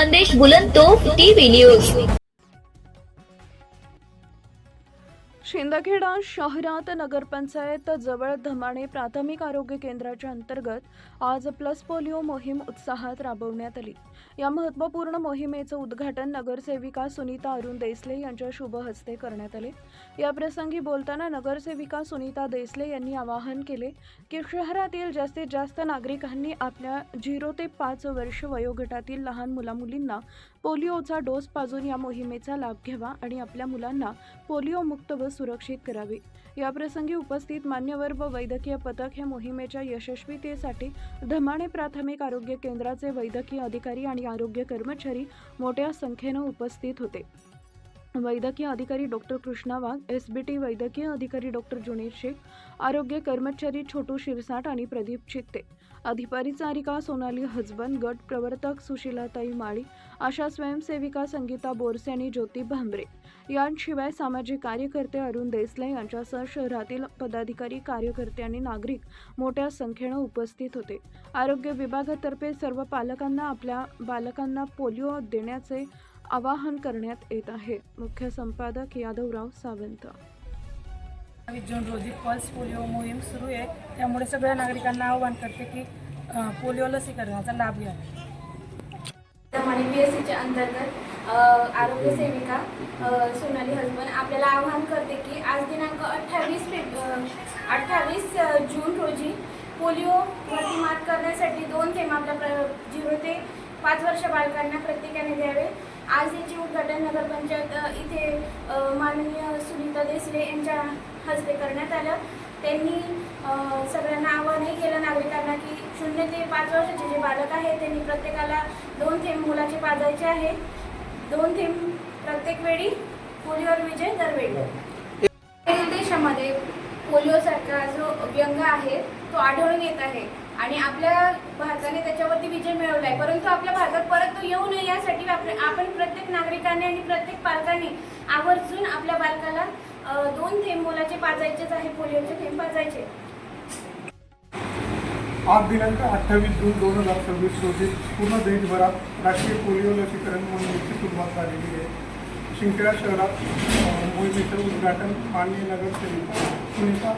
संदेश बुलंदतोफ TV news. Shindkheda शहरात नगरपंचायत जवळ धमाणे प्राथमिक आरोग्य केंद्राच्या अंतर्गत आज प्लस पोलिओ मोहीम उत्साहात राबवण्यात आली। या महत्त्वपूर्ण मोहिमेचं उद्घाटन नगरसेविका सुनीता अरुण देसले यांच्या शुभ हस्ते करण्यात आले। या प्रसंगी बोलताना नगरसेविका सुनीता देसले यांनी आवाहन केले की शहरातील जास्तीत जास्त नागरिकांनी आपल्या 0 ते 5 वर्ष वयोगटातील लहान मुलामुलींना पोलिओचा डोस पाजून या मोहिमेचा लाभ घ्यावा आणि आपल्या मुलांना पोलिओ मुक्त व सुरक्षित करावे। या प्रसंगी उपस्थित मान्यवर व वैद्यकीय पथक या मोहिमेच्या यशस्वीतेसाठी धमाणे प्राथमिक आरोग्य केंद्राचे वैद्यकीय अधिकारी आणि आरोग्य कर्मचारी मोठ्या संख्येने उपस्थित होते। वैद्यकीय अधिकारी डॉक्टर कृष्णा वाघ, एसबीटी वैद्यकीय अधिकारी डॉक्टर जुनेद शेख, आरोग्य कर्मचारी छोटू शिरसाट आणि प्रदीप चित्ते, अधिपरिचारिका सोनाली हजबन, गट प्रवर्तक सुशीलाताई माळी, आशा स्वयंसेविका संगीता बोरसे आणि ज्योती भांबरे यांशिवाय सामाजिक कार्यकर्ते अरुण देसले यांच्यासह शहरातील पदाधिकारी, कार्यकर्ते आणि नागरिक मोठ्या संख्येने उपस्थित होते। आरोग्य विभागातर्फे सर्व पालकांना आपल्या बालकांना पोलिओ देण्याचे आवाहन करण्यात येत आहे। मुख्य संपादक यादवराव सावंत। 22 जून रोजी पल्स पोलिओ मोहीम सुरू आहे, त्यामुळे सगळ्या नागरिकांना आवाहन करते की पोलिओ लसीकरणाचा लाभ घ्या। धमाणे PSCच्या अंतर्गत आरोग्य सेविका सोनाली हजबन आपल्याला आवाहन करते की आज दिनांक 28 जून रोजी पोलिओवरती मात करण्यासाठी 2 थेंब आपल्या 0 ते 5 वर्ष बालकांना प्रत्येकाने द्यावे। आज याचे उद्घाटन नगरपंचायत इथे माननीय सुनीता देसले यांच्या हस्ते करण्यात आलं। त्यांनी सगळ्यांना आवाहनही केलं नागरिकांना की 0 ते 5 वर्षाचे जे बालक आहेत त्यांनी प्रत्येकाला 2 थेंब मुलाचे पाजायचे आहे। 2 थेंब प्रत्येक वेळी पोलिओवर विजय दरवेळी। देशामध्ये पोलिओसारखा जो व्यंग आहे तो आढळून येत आहे आणि आपल्या भारताने त्याच्यावरती विजय मिळवला आहे, परंतु आपल्या भारतात परत तो येऊ नये यासाठी आपण प्रत्येक नागरिकांनी आणि प्रत्येक पालकांनी आवर्जून आपल्या बालकाला 2 थेंब मुलाचे पाजायचेच आहे, पोलिओचे थेंब पाजायचे। आज दिनांक 28 जून 2026 रोजी पूर्ण देशभरात राष्ट्रीय पोलिओ लसीकरण मोहिमेची सुरुवात झालेली आहे। शिंदखेडा शहरात मोहिमेचं उद्घाटन माननीय नगरसेविका सुनीता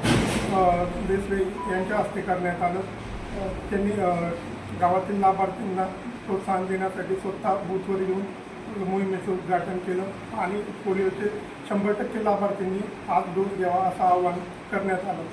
देसले यांच्या हस्ते करण्यात आलं। त्यांनी गावातील लाभार्थींना प्रोत्साहन देण्यासाठी स्वतः बूथवर येऊन मोहिमेचं उद्घाटन केलं आणि पोलिओचे 100% लाभार्थींनी आज डोस घ्यावा असं आवाहन करण्यात आलं।